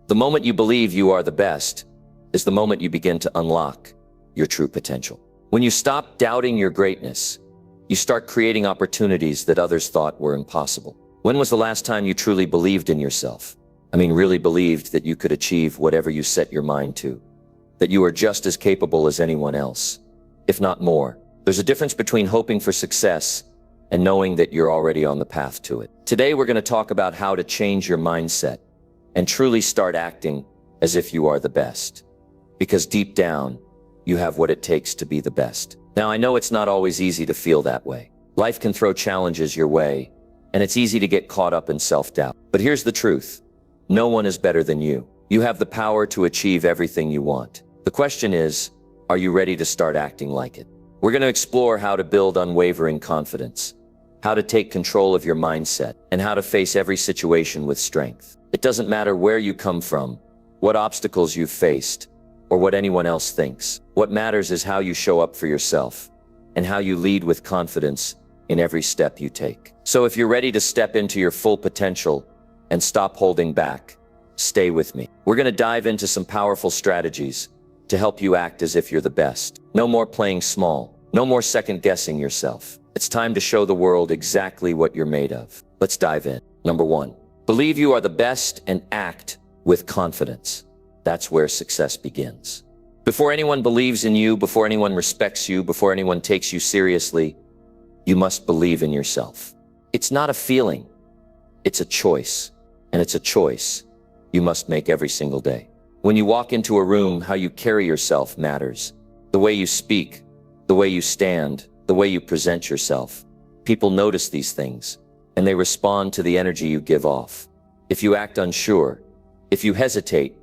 The moment you believe you are the best is the moment you begin to unlock your true potential. When you stop doubting your greatness, you start creating opportunities that others thought were impossible. When was the last time you truly believed in yourself? Really believed that you could achieve whatever you set your mind to, that you are just as capable as anyone else, if not more. There's a difference between hoping for success and knowing that you're already on the path to it. Today, we're going to talk about how to change your mindset and truly start acting as if you are the best. Because deep down, you have what it takes to be the best. Now, I know it's not always easy to feel that way. Life can throw challenges your way, and it's easy to get caught up in self-doubt. But here's the truth. No one is better than you. You have the power to achieve everything you want. The question is, are you ready to start acting like it? We're going to explore how to build unwavering confidence, how to take control of your mindset, and how to face every situation with strength. It doesn't matter where you come from, what obstacles you've faced, or what anyone else thinks. What matters is how you show up for yourself and how you lead with confidence in every step you take. So if you're ready to step into your full potential and stop holding back, stay with me. We're going to dive into some powerful strategies to help you act as if you're the best. No more playing small. No more second-guessing yourself. It's time to show the world exactly what you're made of. Let's dive in. Number 1, believe you are the best and act with confidence. That's where success begins. Before anyone believes in you, before anyone respects you, before anyone takes you seriously, you must believe in yourself. It's not a feeling. It's a choice. And it's a choice you must make every single day. When you walk into a room, how you carry yourself matters. The way you speak, the way you stand, the way you present yourself. People notice these things, and they respond to the energy you give off. If you act unsure, if you hesitate,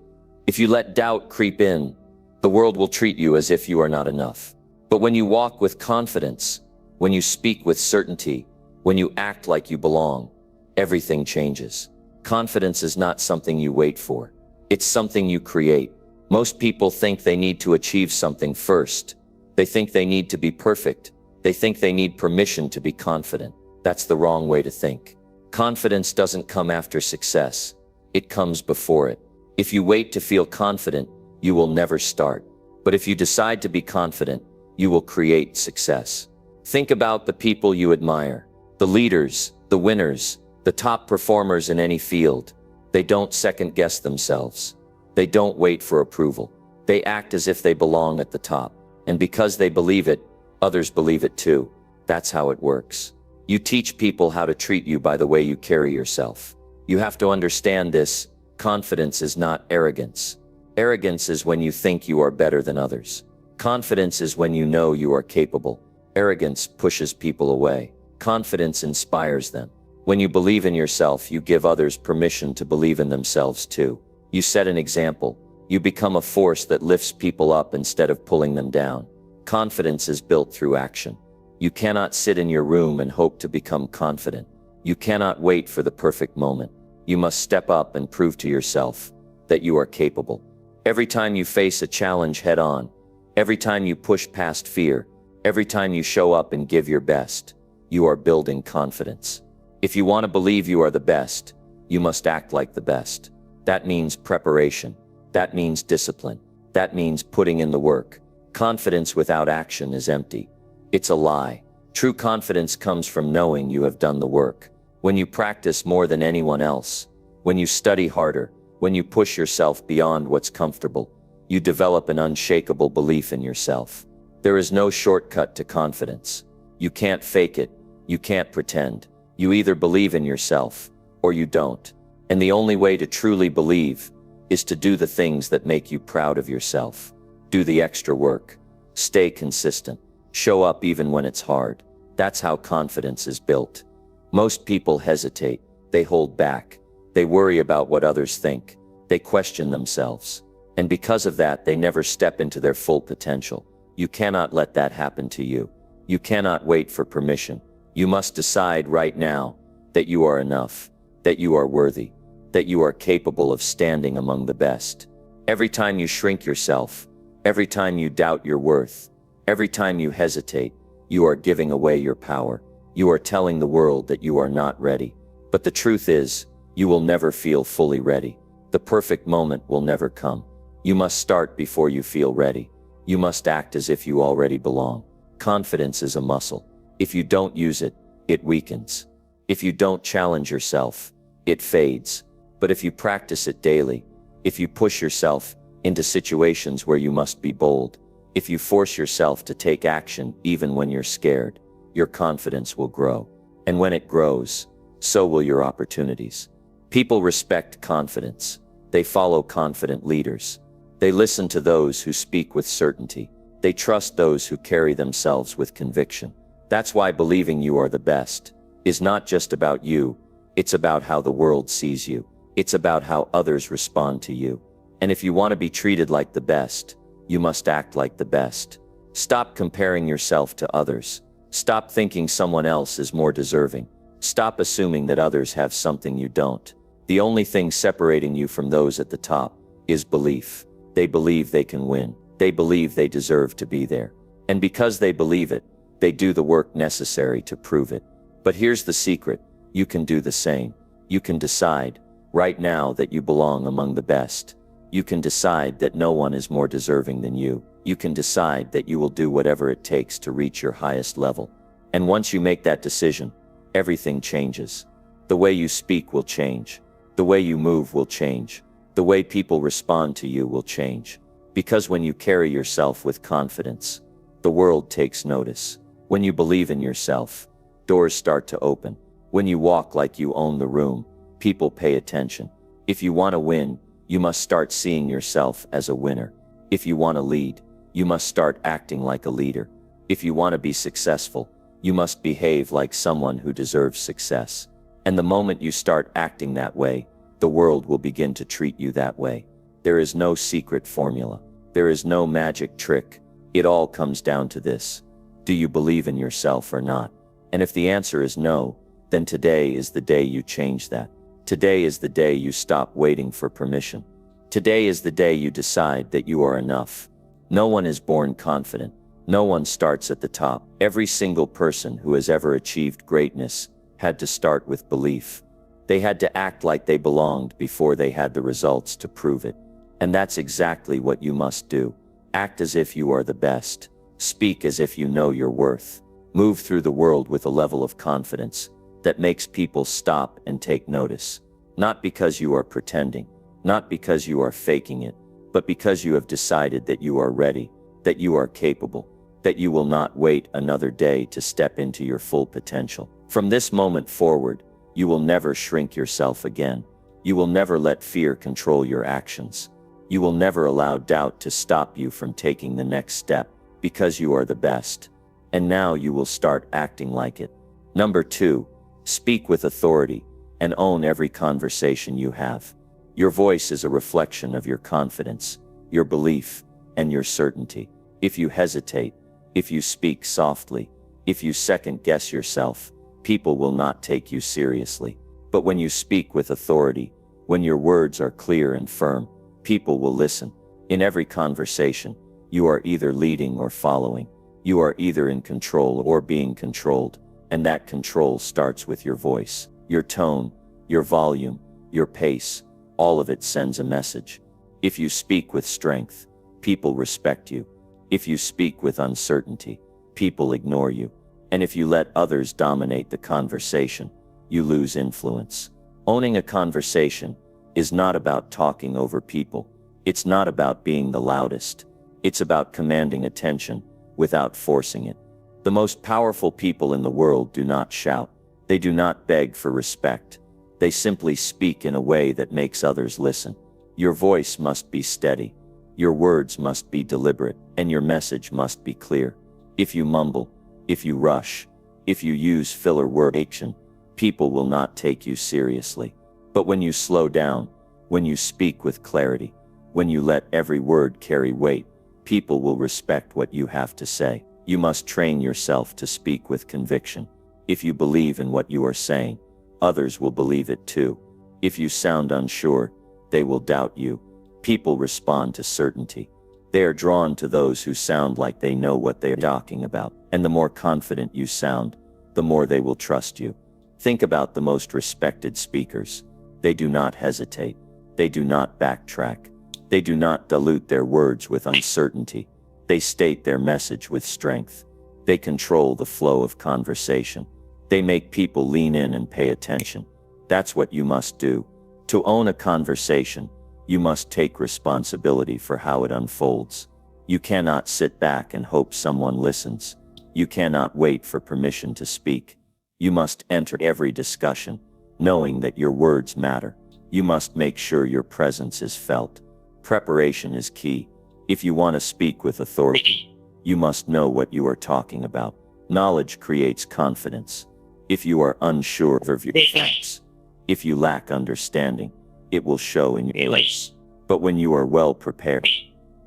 if you let doubt creep in, the world will treat you as if you are not enough. But when you walk with confidence, when you speak with certainty, when you act like you belong, everything changes. Confidence is not something you wait for. It's something you create. Most people think they need to achieve something first. They think they need to be perfect. They think they need permission to be confident. That's the wrong way to think. Confidence doesn't come after success. It comes before it. If you wait to feel confident, you will never start. But if you decide to be confident, you will create success. Think about the people you admire, the leaders, the winners, the top performers in any field. They don't second-guess themselves. They don't wait for approval. They act as if they belong at the top. And because they believe it, others believe it too. That's how it works. You teach people how to treat you by the way you carry yourself. You have to understand this. Confidence is not arrogance. Arrogance is when you think you are better than others. Confidence is when you know you are capable. Arrogance pushes people away. Confidence inspires them. When you believe in yourself, you give others permission to believe in themselves too. You set an example. You become a force that lifts people up instead of pulling them down. Confidence is built through action. You cannot sit in your room and hope to become confident. You cannot wait for the perfect moment. You must step up and prove to yourself that you are capable. Every time you face a challenge head on, every time you push past fear, every time you show up and give your best, you are building confidence. If you want to believe you are the best, you must act like the best. That means preparation. That means discipline. That means putting in the work. Confidence without action is empty. It's a lie. True confidence comes from knowing you have done the work. When you practice more than anyone else, when you study harder, when you push yourself beyond what's comfortable, you develop an unshakable belief in yourself. There is no shortcut to confidence. You can't fake it. You can't pretend. You either believe in yourself or you don't. And the only way to truly believe is to do the things that make you proud of yourself. Do the extra work. Stay consistent. Show up even when it's hard. That's how confidence is built. Most people hesitate. They hold back. They worry about what others think. They question themselves. And because of that, they never step into their full potential. You cannot let that happen to you. You cannot wait for permission. You must decide right now that you are enough, that you are worthy, that you are capable of standing among the best. Every time you shrink yourself, every time you doubt your worth, every time you hesitate, you are giving away your power. You are telling the world that you are not ready. But the truth is, you will never feel fully ready. The perfect moment will never come. You must start before you feel ready. You must act as if you already belong. Confidence is a muscle. If you don't use it, it weakens. If you don't challenge yourself, it fades. But if you practice it daily, if you push yourself into situations where you must be bold, if you force yourself to take action even when you're scared, your confidence will grow. And when it grows, so will your opportunities. People respect confidence. They follow confident leaders. They listen to those who speak with certainty. They trust those who carry themselves with conviction. That's why believing you are the best is not just about you, it's about how the world sees you. It's about how others respond to you. And if you want to be treated like the best, you must act like the best. Stop comparing yourself to others. Stop thinking someone else is more deserving. Stop assuming that others have something you don't. The only thing separating you from those at the top is belief. They believe they can win. They believe they deserve to be there. And because they believe it, they do the work necessary to prove it. But here's the secret. You can do the same. You can decide right now that you belong among the best. You can decide that no one is more deserving than you. You can decide that you will do whatever it takes to reach your highest level. And once you make that decision, everything changes. The way you speak will change. The way you move will change. The way people respond to you will change. Because when you carry yourself with confidence, the world takes notice. When you believe in yourself, doors start to open. When you walk like you own the room, people pay attention. If you want to win, you must start seeing yourself as a winner. If you want to lead, you must start acting like a leader. If you want to be successful, you must behave like someone who deserves success. And the moment you start acting that way, the world will begin to treat you that way. There is no secret formula. There is no magic trick. It all comes down to this. Do you believe in yourself or not? And if the answer is no, then today is the day you change that. Today is the day you stop waiting for permission. Today is the day you decide that you are enough. No one is born confident. No one starts at the top. Every single person who has ever achieved greatness had to start with belief. They had to act like they belonged before they had the results to prove it. And that's exactly what you must do. Act as if you are the best. Speak as if you know your worth. Move through the world with a level of confidence that makes people stop and take notice. Not because you are pretending, not because you are faking it, but because you have decided that you are ready, that you are capable, that you will not wait another day to step into your full potential. From this moment forward, you will never shrink yourself again. You will never let fear control your actions. You will never allow doubt to stop you from taking the next step, because you are the best. And now you will start acting like it. Number 2, speak with authority and own every conversation you have. Your voice is a reflection of your confidence, your belief, and your certainty. If you hesitate, if you speak softly, if you second-guess yourself, people will not take you seriously. But when you speak with authority, when your words are clear and firm, people will listen. In every conversation, you are either leading or following. You are either in control or being controlled, and that control starts with your voice, your tone, your volume, your pace. All of it sends a message. If you speak with strength, people respect you. If you speak with uncertainty, people ignore you. And if you let others dominate the conversation, you lose influence. Owning a conversation is not about talking over people. It's not about being the loudest. It's about commanding attention without forcing it. The most powerful people in the world do not shout. They do not beg for respect. They simply speak in a way that makes others listen. Your voice must be steady. Your words must be deliberate, and your message must be clear. If you mumble, if you rush, if you use filler word action, people will not take you seriously. But when you slow down, when you speak with clarity, when you let every word carry weight, people will respect what you have to say. You must train yourself to speak with conviction. If you believe in what you are saying, others will believe it too. If you sound unsure, they will doubt you. People respond to certainty. They are drawn to those who sound like they know what they are talking about. And the more confident you sound, the more they will trust you. Think about the most respected speakers. They do not hesitate. They do not backtrack. They do not dilute their words with uncertainty. They state their message with strength. They control the flow of conversation. They make people lean in and pay attention. That's what you must do. To own a conversation, you must take responsibility for how it unfolds. You cannot sit back and hope someone listens. You cannot wait for permission to speak. You must enter every discussion, knowing that your words matter. You must make sure your presence is felt. Preparation is key. If you want to speak with authority, you must know what you are talking about. Knowledge creates confidence. If you are unsure of your facts, if you lack understanding, it will show in your voice. But when you are well prepared,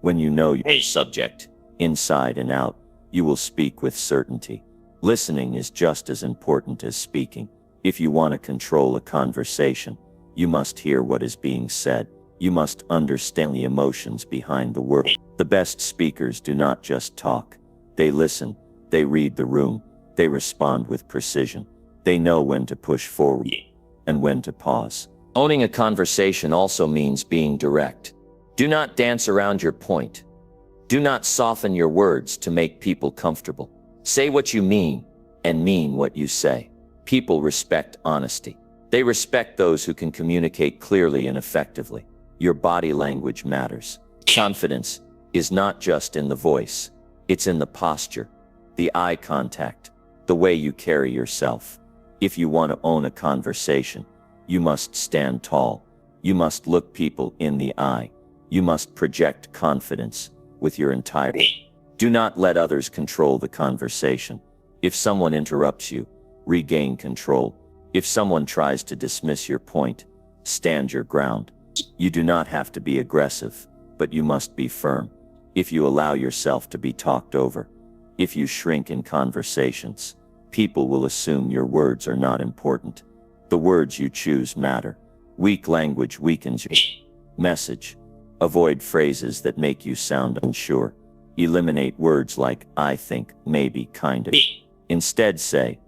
when you know your subject inside and out, you will speak with certainty. Listening is just as important as speaking. If you want to control a conversation, you must hear what is being said. You must understand the emotions behind the word. The best speakers do not just talk. They listen. They read the room. They respond with precision. They know when to push forward and when to pause. Owning a conversation also means being direct. Do not dance around your point. Do not soften your words to make people comfortable. Say what you mean and mean what you say. People respect honesty. They respect those who can communicate clearly and effectively. Your body language matters. Confidence is not just in the voice. It's in the posture, the eye contact, the way you carry yourself. If you want to own a conversation, you must stand tall. You must look people in the eye. You must project confidence with your entire being. Do not let others control the conversation. If someone interrupts you, regain control. If someone tries to dismiss your point, stand your ground. You do not have to be aggressive, but you must be firm. If you allow yourself to be talked over, if you shrink in conversations, people will assume your words are not important. The words you choose matter. Weak language weakens your message. Avoid phrases that make you sound unsure. Eliminate words like I think, maybe, kind of. Instead say,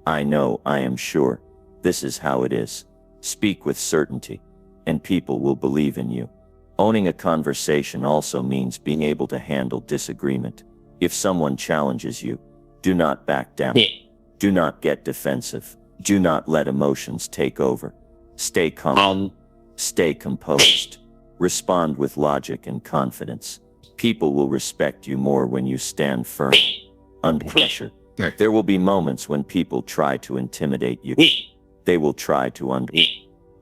I know, I am sure. This is how it is. Speak with certainty, and people will believe in you. Owning a conversation also means being able to handle disagreement. If someone challenges you, do not back down. Do not get defensive. Do not let emotions take over. Stay calm. Stay composed. Respond with logic and confidence. People will respect you more when you stand firm, under pressure. There will be moments when people try to intimidate you. They will try to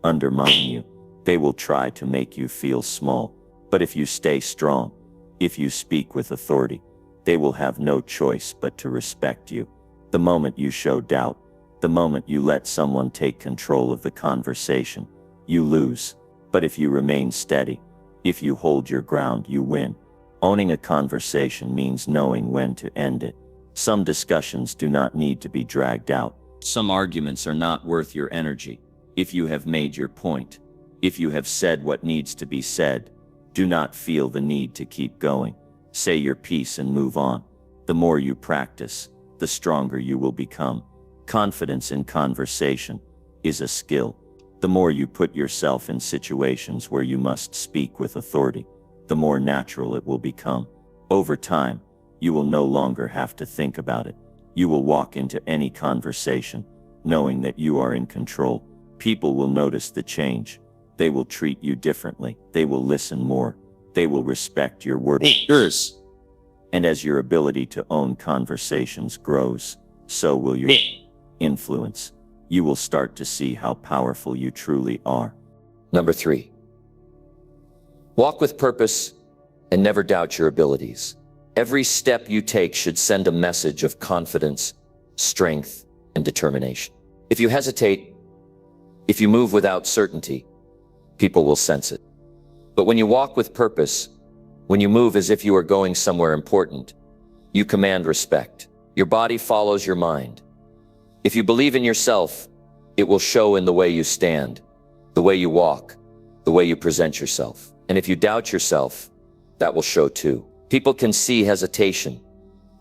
undermine you. They will try to make you feel small. But if you stay strong, if you speak with authority, they will have no choice but to respect you. The moment you show doubt, the moment you let someone take control of the conversation, you lose. But if you remain steady, if you hold your ground, you win. Owning a conversation means knowing when to end it. Some discussions do not need to be dragged out. Some arguments are not worth your energy. If you have made your point, if you have said what needs to be said, do not feel the need to keep going. Say your piece and move on. The more you practice, the stronger you will become. Confidence in conversation is a skill. The more you put yourself in situations where you must speak with authority, the more natural it will become. Over time, you will no longer have to think about it. You will walk into any conversation, knowing that you are in control. People will notice the change. They will treat you differently. They will listen more. They will respect your words. And as your ability to own conversations grows, so will your influence. You will start to see how powerful you truly are. Number 3. Walk with purpose and never doubt your abilities. Every step you take should send a message of confidence, strength, and determination. If you hesitate, if you move without certainty, people will sense it. But when you walk with purpose, when you move as if you are going somewhere important, you command respect. Your body follows your mind. If you believe in yourself, it will show in the way you stand, the way you walk, the way you present yourself. And if you doubt yourself, that will show too. People can see hesitation.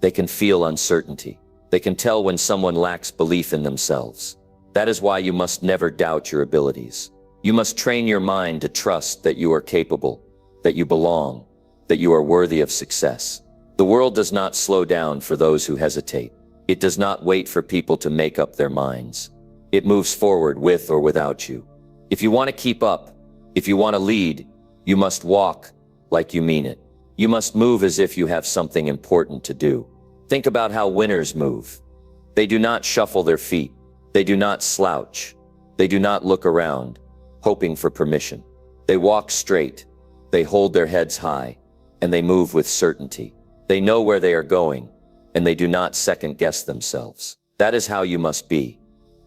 They can feel uncertainty. They can tell when someone lacks belief in themselves. That is why you must never doubt your abilities. You must train your mind to trust that you are capable, that you belong, that you are worthy of success. The world does not slow down for those who hesitate. It does not wait for people to make up their minds. It moves forward with or without you. If you want to keep up, if you want to lead, you must walk like you mean it. You must move as if you have something important to do. Think about how winners move. They do not shuffle their feet. They do not slouch. They do not look around, hoping for permission. They walk straight. They hold their heads high, and they move with certainty. They know where they are going, and they do not second-guess themselves. That is how you must be.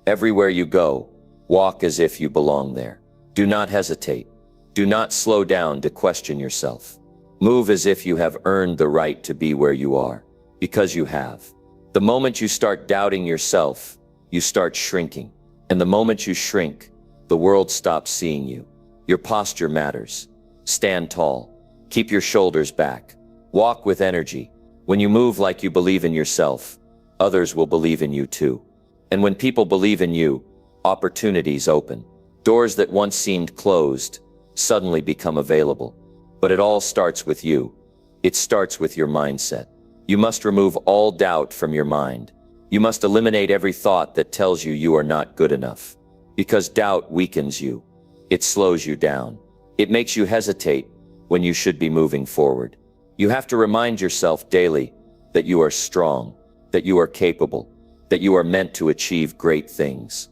Everywhere you go, walk as if you belong there. Do not hesitate. Do not slow down to question yourself. Move as if you have earned the right to be where you are, because you have. The moment you start doubting yourself, you start shrinking. And the moment you shrink, the world stops seeing you. Your posture matters. Stand tall. Keep your shoulders back. Walk with energy. When you move like you believe in yourself, others will believe in you too. And when people believe in you, opportunities open. Doors that once seemed closed suddenly become available. But it all starts with you. It starts with your mindset. You must remove all doubt from your mind. You must eliminate every thought that tells you you are not good enough. Because doubt weakens you. It slows you down. It makes you hesitate when you should be moving forward. You have to remind yourself daily that you are strong, that you are capable, that you are meant to achieve great things.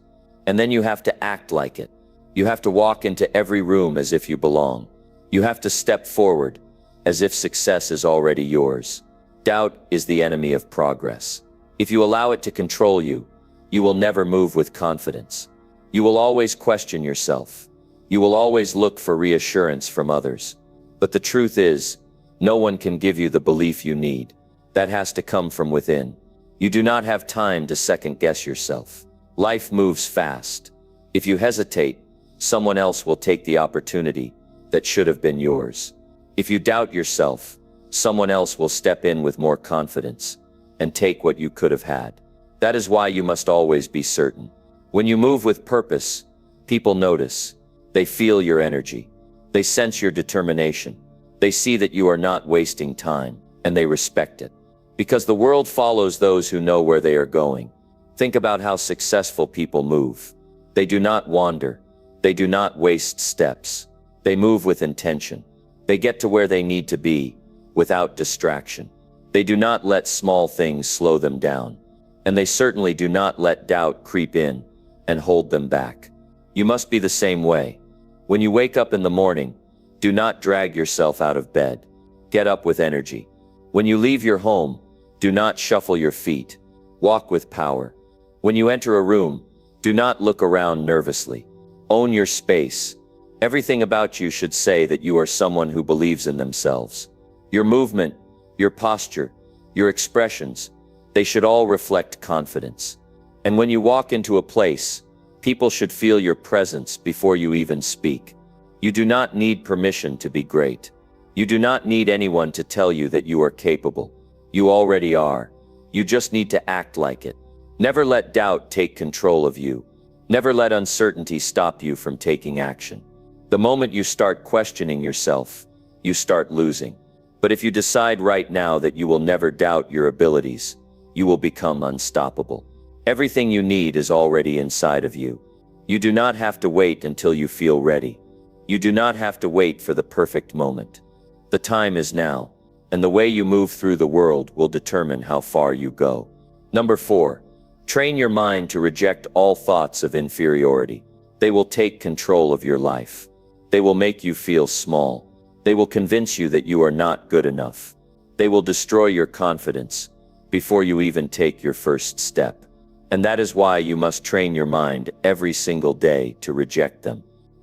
And then you have to act like it. You have to walk into every room as if you belong. You have to step forward as if success is already yours. Doubt is the enemy of progress. If you allow it to control you, you will never move with confidence. You will always question yourself. You will always look for reassurance from others. But the truth is, no one can give you the belief you need. That has to come from within. You do not have time to second-guess yourself. Life moves fast. If you hesitate, someone else will take the opportunity that should have been yours. If you doubt yourself, someone else will step in with more confidence and take what you could have had. That is why you must always be certain. When you move with purpose, people notice. They feel your energy. They sense your determination. They see that you are not wasting time, and they respect it. Because the world follows those who know where they are going. Think about how successful people move. They do not wander. They do not waste steps. They move with intention. They get to where they need to be, without distraction. They do not let small things slow them down. And they certainly do not let doubt creep in and hold them back. You must be the same way. When you wake up in the morning, do not drag yourself out of bed. Get up with energy. When you leave your home, do not shuffle your feet. Walk with power. When you enter a room, do not look around nervously. Own your space. Everything about you should say that you are someone who believes in themselves. Your movement, your posture, your expressions, they should all reflect confidence. And when you walk into a place, people should feel your presence before you even speak. You do not need permission to be great. You do not need anyone to tell you that you are capable. You already are. You just need to act like it. Never let doubt take control of you. Never let uncertainty stop you from taking action. The moment you start questioning yourself, you start losing. But if you decide right now that you will never doubt your abilities, you will become unstoppable. Everything you need is already inside of you. You do not have to wait until you feel ready. You do not have to wait for the perfect moment. The time is now, and the way you move through the world will determine how far you go. Number 4, train your mind to reject all thoughts of inferiority. They will take control of your life. They will make you feel small. They will convince you that you are not good enough. They will destroy your confidence before you even take your first step. And that is why you must train your mind every single day to reject them.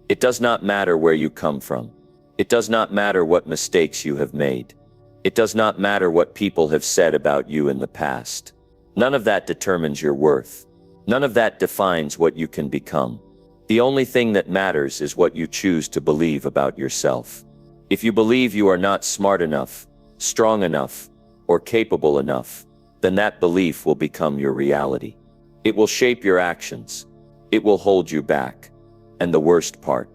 It does not matter where you come from. It does not matter what mistakes you have made. It does not matter what people have said about you in the past. None of that determines your worth. None of that defines what you can become. The only thing that matters is what you choose to believe about yourself. If you believe you are not smart enough, strong enough, or capable enough, then that belief will become your reality. It will shape your actions. It will hold you back. And the worst part,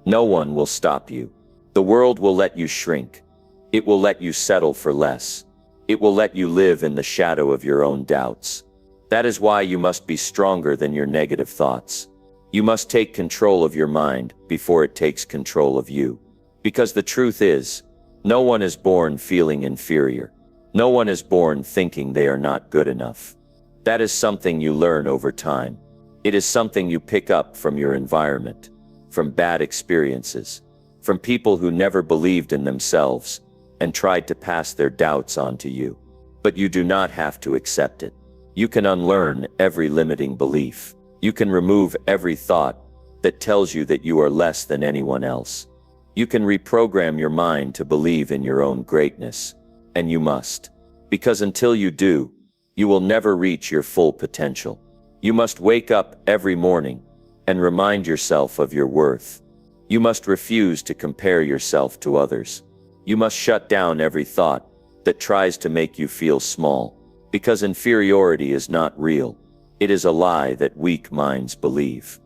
no one will stop you. The world will let you shrink. It will let you settle for less. It will let you live in the shadow of your own doubts. That is why you must be stronger than your negative thoughts. You must take control of your mind before it takes control of you. Because the truth is, no one is born feeling inferior. No one is born thinking they are not good enough. That is something you learn over time. It is something you pick up from your environment, from bad experiences, from people who never believed in themselves and tried to pass their doubts on to you. But you do not have to accept it. You can unlearn every limiting belief. You can remove every thought that tells you that you are less than anyone else. You can reprogram your mind to believe in your own greatness. And you must. Because until you do, you will never reach your full potential. You must wake up every morning and remind yourself of your worth. You must refuse to compare yourself to others. You must shut down every thought that tries to make you feel small. Because inferiority is not real. It is a lie that weak minds believe.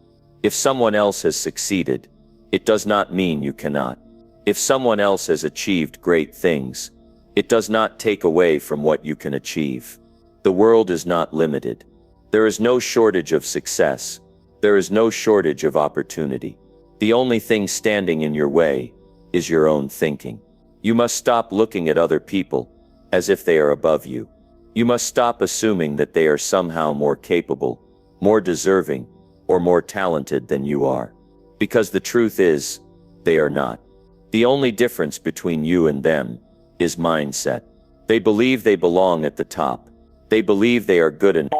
If someone else has succeeded, it does not mean you cannot. If someone else has achieved great things, it does not take away from what you can achieve. The world is not limited. There is no shortage of success. There is no shortage of opportunity. The only thing standing in your way is your own thinking. You must stop looking at other people as if they are above you. You must stop assuming that they are somehow more capable, more deserving, or more talented than you are. Because the truth is, they are not. The only difference between you and them is mindset. They believe they belong at the top. They believe they are good enough.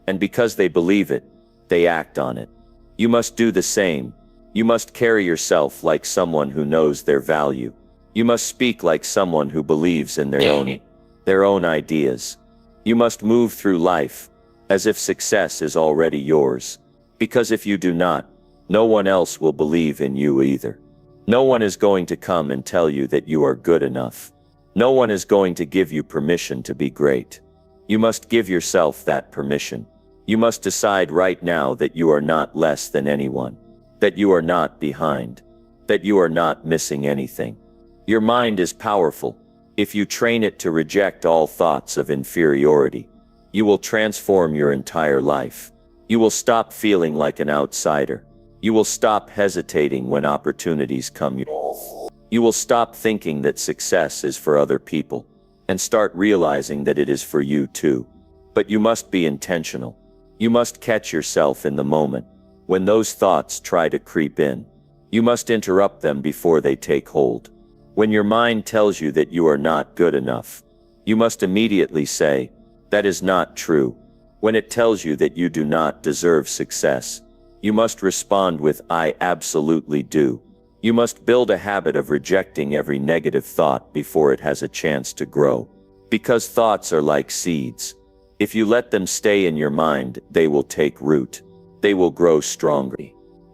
And because they believe it, they act on it. You must do the same. You must carry yourself like someone who knows their value. You must speak like someone who believes in their own ideas. You must move through life as if success is already yours. Because if you do not, no one else will believe in you either. No one is going to come and tell you that you are good enough. No one is going to give you permission to be great. You must give yourself that permission. You must decide right now that you are not less than anyone, that you are not behind, that you are not missing anything. Your mind is powerful. If you train it to reject all thoughts of inferiority, you will transform your entire life. You will stop feeling like an outsider. You will stop hesitating when opportunities come. You will stop thinking that success is for other people and start realizing that it is for you too. But you must be intentional. You must catch yourself in the moment when those thoughts try to creep in. You must interrupt them before they take hold. When your mind tells you that you are not good enough, you must immediately say, "That is not true." When it tells you that you do not deserve success, you must respond with, "I absolutely do." You must build a habit of rejecting every negative thought before it has a chance to grow. Because thoughts are like seeds. If you let them stay in your mind, they will take root. They will grow stronger.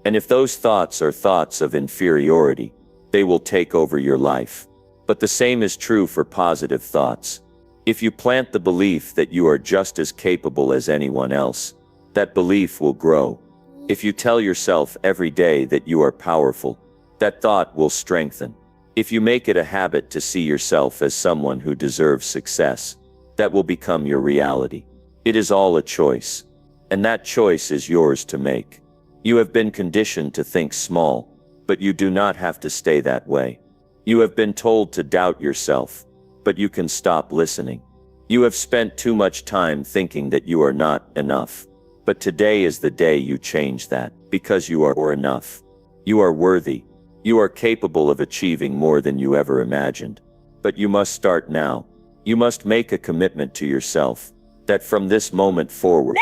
And if those thoughts are thoughts of inferiority, they will take over your life. But the same is true for positive thoughts. If you plant the belief that you are just as capable as anyone else, that belief will grow. If you tell yourself every day that you are powerful, that thought will strengthen. If you make it a habit to see yourself as someone who deserves success, that will become your reality. It is all a choice. And that choice is yours to make. You have been conditioned to think small, but you do not have to stay that way. You have been told to doubt yourself, but you can stop listening. You have spent too much time thinking that you are not enough. But today is the day you change that, because you are enough. You are worthy. You are capable of achieving more than you ever imagined. But you must start now. You must make a commitment to yourself that from this moment forward,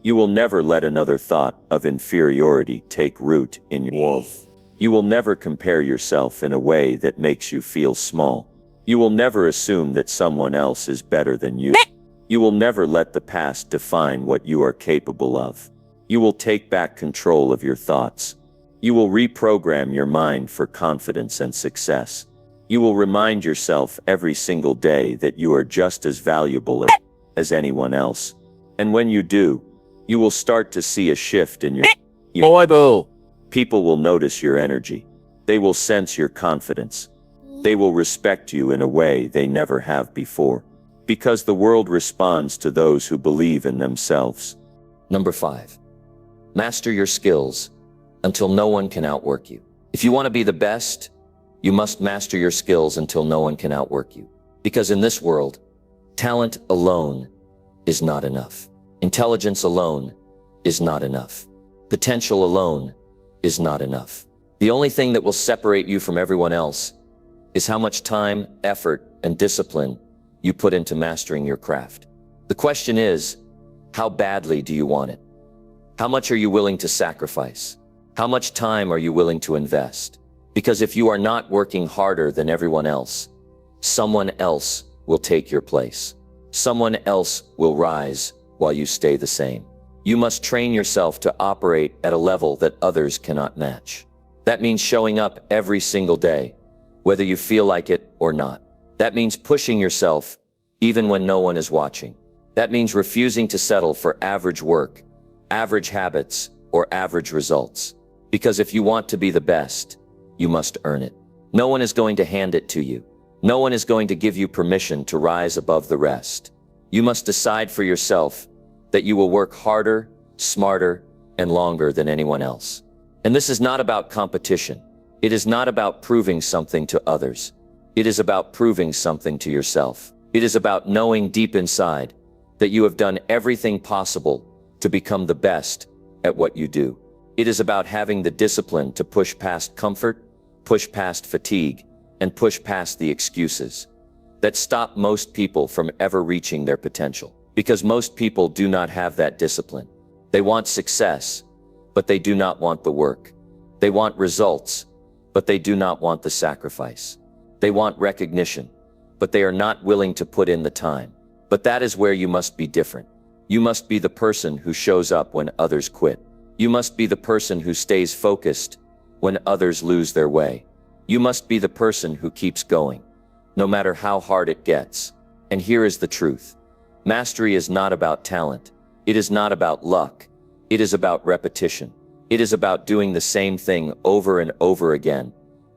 you will never let another thought of inferiority take root in your life. You will never compare yourself in a way that makes you feel small. You will never assume that someone else is better than you. You will never let the past define what you are capable of. You will take back control of your thoughts. You will reprogram your mind for confidence and success. You will remind yourself every single day that you are just as valuable as anyone else. And when you do, you will start to see a shift in your Bible. People will notice your energy. They will sense your confidence. They will respect you in a way they never have before. Because the world responds to those who believe in themselves. Number 5. Master your skills until no one can outwork you. If you want to be the best, you must master your skills until no one can outwork you. Because in this world, talent alone is not enough. Intelligence alone is not enough. Potential alone is not enough. The only thing that will separate you from everyone else is how much time, effort, and discipline you put into mastering your craft. The question is, how badly do you want it? How much are you willing to sacrifice? How much time are you willing to invest? Because if you are not working harder than everyone else, someone else will take your place. Someone else will rise while you stay the same. You must train yourself to operate at a level that others cannot match. That means showing up every single day, whether you feel like it or not. That means pushing yourself even when no one is watching. That means refusing to settle for average work, average habits, or average results. Because if you want to be the best, you must earn it. No one is going to hand it to you. No one is going to give you permission to rise above the rest. You must decide for yourself that you will work harder, smarter, and longer than anyone else. And this is not about competition. It is not about proving something to others. It is about proving something to yourself. It is about knowing deep inside that you have done everything possible to become the best at what you do. It is about having the discipline to push past comfort, push past fatigue, and push past the excuses that stop most people from ever reaching their potential. Because most people do not have that discipline. They want success, but they do not want the work. They want results, but they do not want the sacrifice. They want recognition, but they are not willing to put in the time. But that is where you must be different. You must be the person who shows up when others quit. You must be the person who stays focused when others lose their way. You must be the person who keeps going, no matter how hard it gets. And here is the truth. Mastery is not about talent. It is not about luck. It is about repetition. It is about doing the same thing over and over again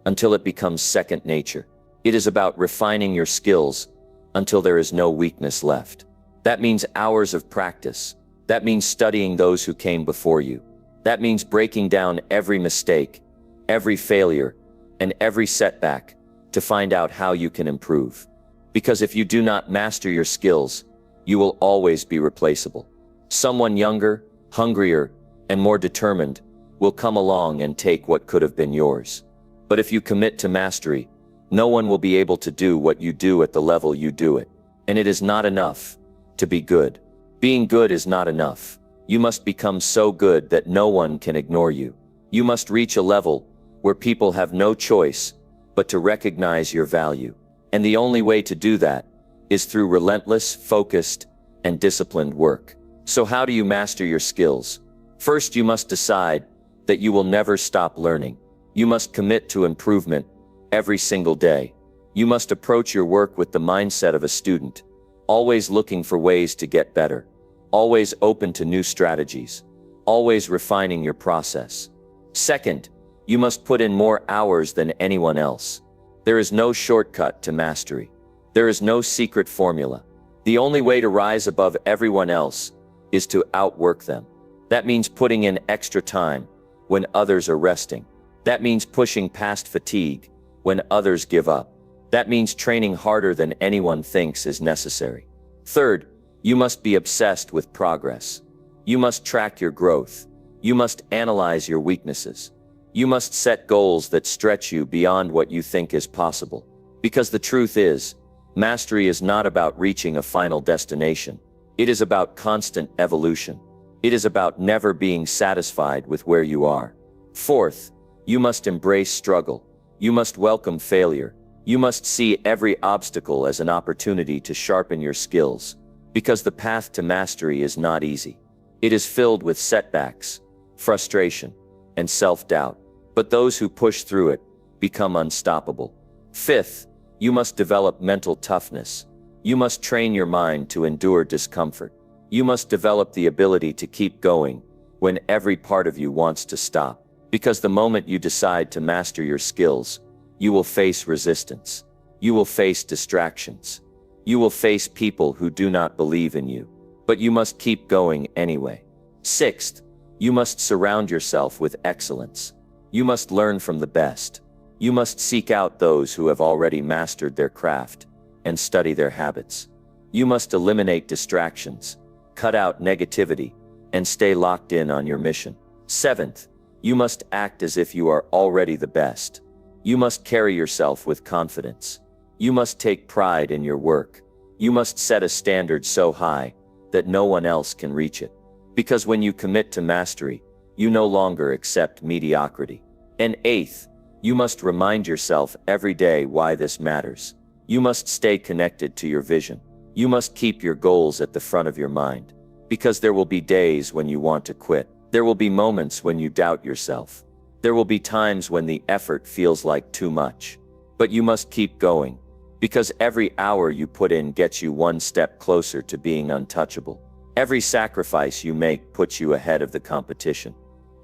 until it becomes second nature. It is about refining your skills until there is no weakness left. That means hours of practice. That means studying those who came before you. That means breaking down every mistake, every failure, and every setback to find out how you can improve. Because if you do not master your skills, you will always be replaceable. Someone younger, hungrier, and more determined will come along and take what could have been yours. But if you commit to mastery, no one will be able to do what you do at the level you do it. And it is not enough to be good. Being good is not enough. You must become so good that no one can ignore you. You must reach a level where people have no choice but to recognize your value. And the only way to do that is through relentless, focused, and disciplined work. So how do you master your skills? First, you must decide that you will never stop learning. You must commit to improvement every single day. You must approach your work with the mindset of a student, always looking for ways to get better, always open to new strategies, always refining your process. Second, you must put in more hours than anyone else. There is no shortcut to mastery. There is no secret formula. The only way to rise above everyone else is to outwork them. That means putting in extra time when others are resting. That means pushing past fatigue when others give up. That means training harder than anyone thinks is necessary. Third, you must be obsessed with progress. You must track your growth. You must analyze your weaknesses. You must set goals that stretch you beyond what you think is possible. Because the truth is, mastery is not about reaching a final destination. It is about constant evolution. It is about never being satisfied with where you are. Fourth, you must embrace struggle. You must welcome failure. You must see every obstacle as an opportunity to sharpen your skills. Because the path to mastery is not easy. It is filled with setbacks, frustration, and self-doubt. But those who push through it become unstoppable. Fifth, you must develop mental toughness. You must train your mind to endure discomfort. You must develop the ability to keep going when every part of you wants to stop. Because the moment you decide to master your skills, you will face resistance. You will face distractions. You will face people who do not believe in you. But you must keep going anyway. Sixth, you must surround yourself with excellence. You must learn from the best. You must seek out those who have already mastered their craft and study their habits. You must eliminate distractions, cut out negativity, and stay locked in on your mission. Seventh, you must act as if you are already the best. You must carry yourself with confidence. You must take pride in your work. You must set a standard so high that no one else can reach it. Because when you commit to mastery, you no longer accept mediocrity. And eighth, you must remind yourself every day why this matters. You must stay connected to your vision. You must keep your goals at the front of your mind. Because there will be days when you want to quit. There will be moments when you doubt yourself. There will be times when the effort feels like too much. But you must keep going. Because every hour you put in gets you one step closer to being untouchable. Every sacrifice you make puts you ahead of the competition.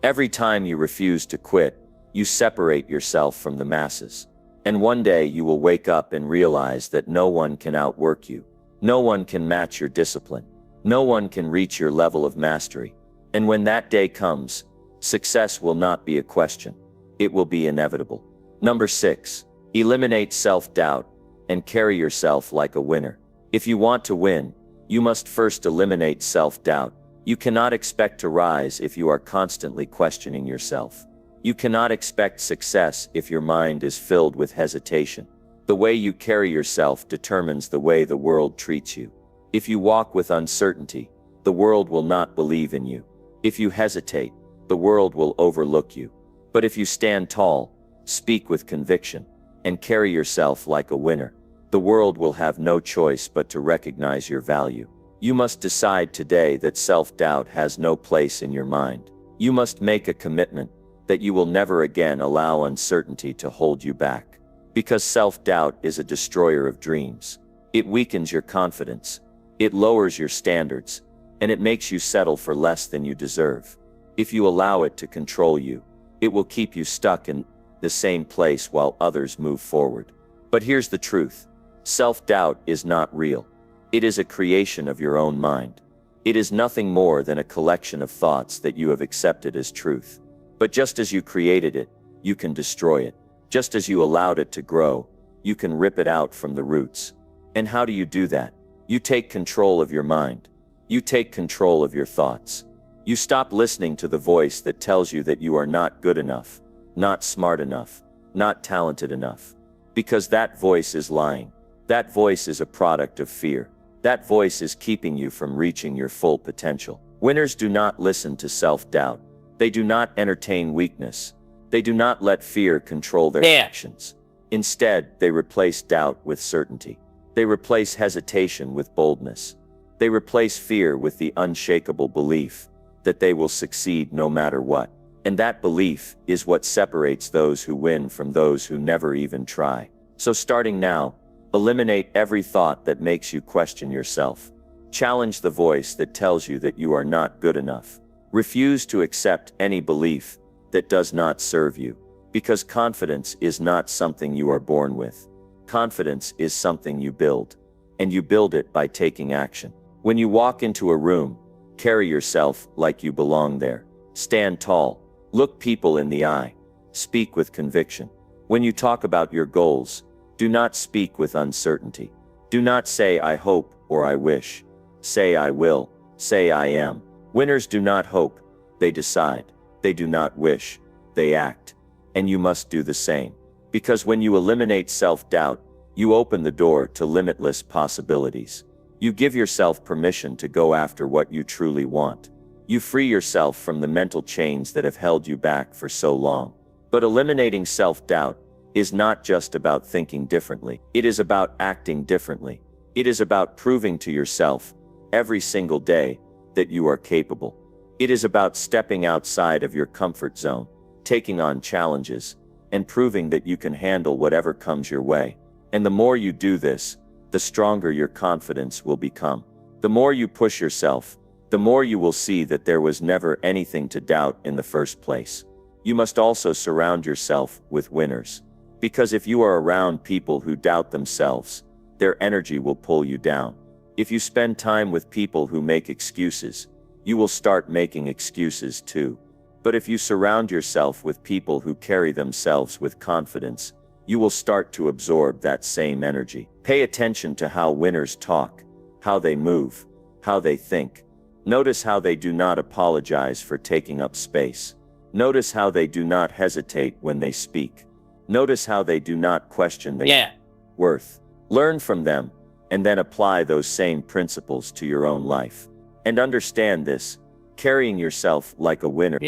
Every time you refuse to quit, you separate yourself from the masses. And one day you will wake up and realize that no one can outwork you. No one can match your discipline. No one can reach your level of mastery. And when that day comes, success will not be a question. It will be inevitable. Number 6, eliminate self-doubt and carry yourself like a winner. If you want to win, you must first eliminate self-doubt. You cannot expect to rise if you are constantly questioning yourself. You cannot expect success if your mind is filled with hesitation. The way you carry yourself determines the way the world treats you. If you walk with uncertainty, the world will not believe in you. If you hesitate, the world will overlook you. But if you stand tall, speak with conviction, and carry yourself like a winner, the world will have no choice but to recognize your value. You must decide today that self-doubt has no place in your mind. You must make a commitment that you will never again allow uncertainty to hold you back. Because self-doubt is a destroyer of dreams. It weakens your confidence. It lowers your standards. And it makes you settle for less than you deserve. If you allow it to control you, it will keep you stuck in the same place while others move forward. But here's the truth. Self-doubt is not real. It is a creation of your own mind. It is nothing more than a collection of thoughts that you have accepted as truth. But just as you created it, you can destroy it. Just as you allowed it to grow, you can rip it out from the roots. And how do you do that? You take control of your mind. You take control of your thoughts. You stop listening to the voice that tells you that you are not good enough, not smart enough, not talented enough. Because that voice is lying. That voice is a product of fear. That voice is keeping you from reaching your full potential. Winners do not listen to self-doubt. They do not entertain weakness. They do not let fear control their actions. Instead, they replace doubt with certainty. They replace hesitation with boldness. They replace fear with the unshakable belief that they will succeed no matter what. And that belief is what separates those who win from those who never even try. So starting now, eliminate every thought that makes you question yourself. Challenge the voice that tells you that you are not good enough. Refuse to accept any belief that does not serve you. Because confidence is not something you are born with. Confidence is something you build. And you build it by taking action. When you walk into a room, carry yourself like you belong there. Stand tall. Look people in the eye. Speak with conviction. When you talk about your goals, do not speak with uncertainty. Do not say I hope or I wish. Say I will. Say I am. Winners do not hope. They decide. They do not wish. They act. And you must do the same. Because when you eliminate self-doubt, you open the door to limitless possibilities. You give yourself permission to go after what you truly want. You free yourself from the mental chains that have held you back for so long. But eliminating self-doubt is not just about thinking differently. It is about acting differently. It is about proving to yourself every single day that you are capable. It is about stepping outside of your comfort zone, taking on challenges, and proving that you can handle whatever comes your way. And the more you do this, the stronger your confidence will become. The more you push yourself, the more you will see that there was never anything to doubt in the first place. You must also surround yourself with winners. Because if you are around people who doubt themselves, their energy will pull you down. If you spend time with people who make excuses, you will start making excuses too. But if you surround yourself with people who carry themselves with confidence, you will start to absorb that same energy. Pay attention to how winners talk, how they move, how they think. Notice how they do not apologize for taking up space. Notice how they do not hesitate when they speak. Notice how they do not question their worth. Learn from them, and then apply those same principles to your own life. And understand this, carrying yourself like a winner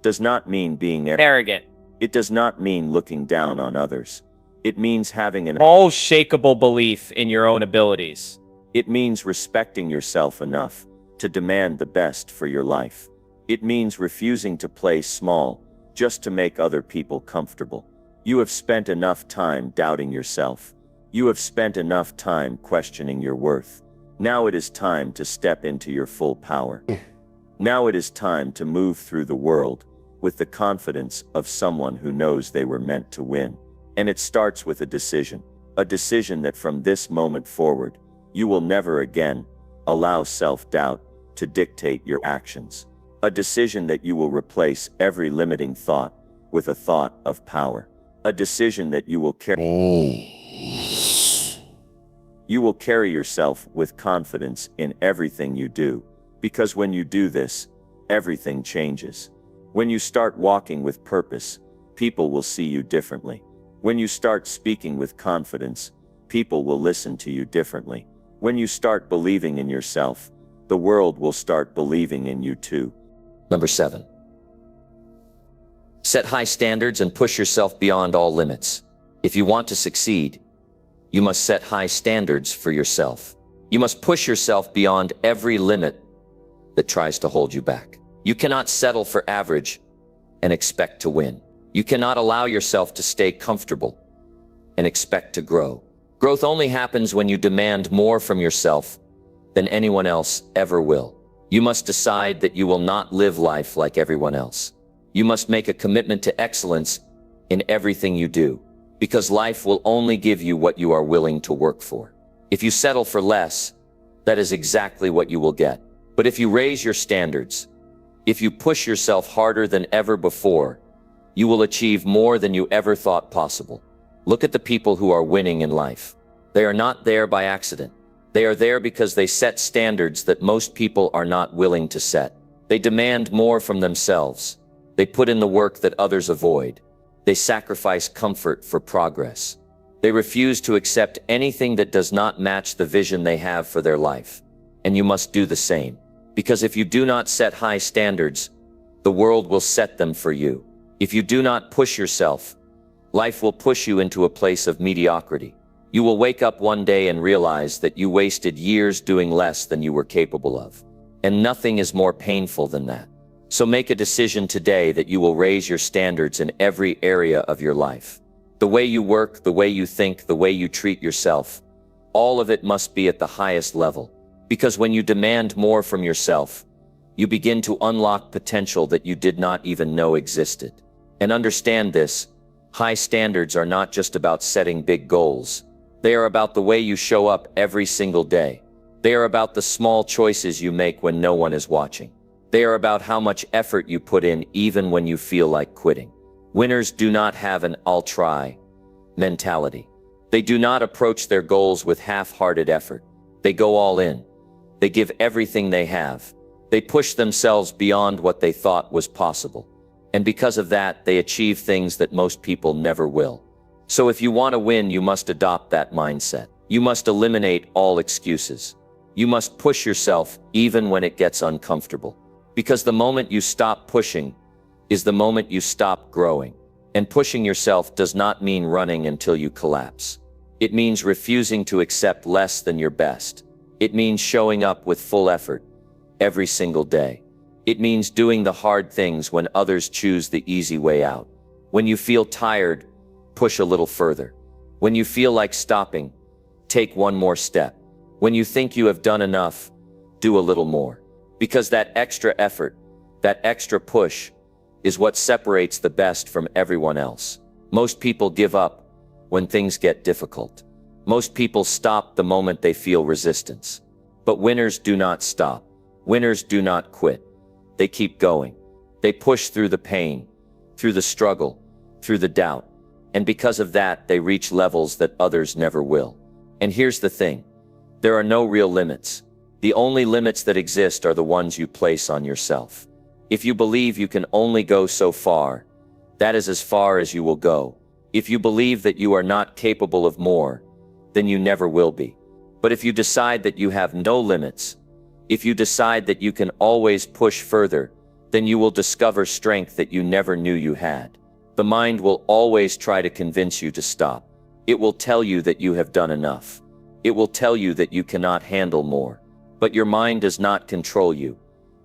does not mean being arrogant. It does not mean looking down on others. It means having an Unshakable belief in your own abilities. It means respecting yourself enough to demand the best for your life. It means refusing to play small just to make other people comfortable. You have spent enough time doubting yourself. You have spent enough time questioning your worth. Now it is time to step into your full power. Now it is time to move through the world with the confidence of someone who knows they were meant to win. And it starts with a decision that from this moment forward, you will never again allow self-doubt to dictate your actions. A decision that you will replace every limiting thought with a thought of power. A decision that you will carry yourself with confidence in everything you do. Because when you do this, everything changes. When you start walking with purpose, people will see you differently. When you start speaking with confidence, people will listen to you differently. When you start believing in yourself, the world will start believing in you too. Number 7. Set high standards and push yourself beyond all limits. If you want to succeed, you must set high standards for yourself. You must push yourself beyond every limit that tries to hold you back. You cannot settle for average and expect to win. You cannot allow yourself to stay comfortable and expect to grow. Growth only happens when you demand more from yourself than anyone else ever will. You must decide that you will not live life like everyone else. You must make a commitment to excellence in everything you do, because life will only give you what you are willing to work for. If you settle for less, that is exactly what you will get. But if you raise your standards, if you push yourself harder than ever before, you will achieve more than you ever thought possible. Look at the people who are winning in life. They are not there by accident. They are there because they set standards that most people are not willing to set. They demand more from themselves. They put in the work that others avoid. They sacrifice comfort for progress. They refuse to accept anything that does not match the vision they have for their life. And you must do the same. Because if you do not set high standards, the world will set them for you. If you do not push yourself, life will push you into a place of mediocrity. You will wake up one day and realize that you wasted years doing less than you were capable of. And nothing is more painful than that. So make a decision today that you will raise your standards in every area of your life. The way you work, the way you think, the way you treat yourself, all of it must be at the highest level. Because when you demand more from yourself, you begin to unlock potential that you did not even know existed. And understand this, high standards are not just about setting big goals. They are about the way you show up every single day. They are about the small choices you make when no one is watching. They are about how much effort you put in even when you feel like quitting. Winners do not have an "I'll try" mentality. They do not approach their goals with half-hearted effort. They go all in. They give everything they have. They push themselves beyond what they thought was possible. And because of that, they achieve things that most people never will. So if you want to win, you must adopt that mindset. You must eliminate all excuses. You must push yourself even when it gets uncomfortable. Because the moment you stop pushing is the moment you stop growing. And pushing yourself does not mean running until you collapse. It means refusing to accept less than your best. It means showing up with full effort every single day. It means doing the hard things when others choose the easy way out. When you feel tired, push a little further. When you feel like stopping, take one more step. When you think you have done enough, do a little more. Because that extra effort, that extra push, is what separates the best from everyone else. Most people give up when things get difficult. Most people stop the moment they feel resistance. But winners do not stop. Winners do not quit. They keep going. They push through the pain, through the struggle, through the doubt. And because of that, they reach levels that others never will. And here's the thing. There are no real limits. The only limits that exist are the ones you place on yourself. If you believe you can only go so far, that is as far as you will go. If you believe that you are not capable of more, then you never will be. But if you decide that you have no limits, if you decide that you can always push further, then you will discover strength that you never knew you had. The mind will always try to convince you to stop. It will tell you that you have done enough. It will tell you that you cannot handle more. But your mind does not control you.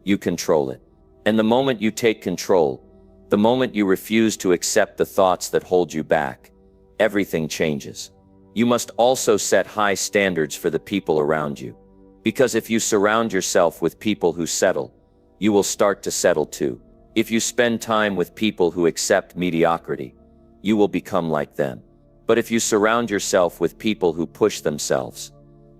You control it. And the moment you take control, the moment you refuse to accept the thoughts that hold you back, everything changes. You must also set high standards for the people around you. Because if you surround yourself with people who settle, you will start to settle too. If you spend time with people who accept mediocrity, you will become like them. But if you surround yourself with people who push themselves,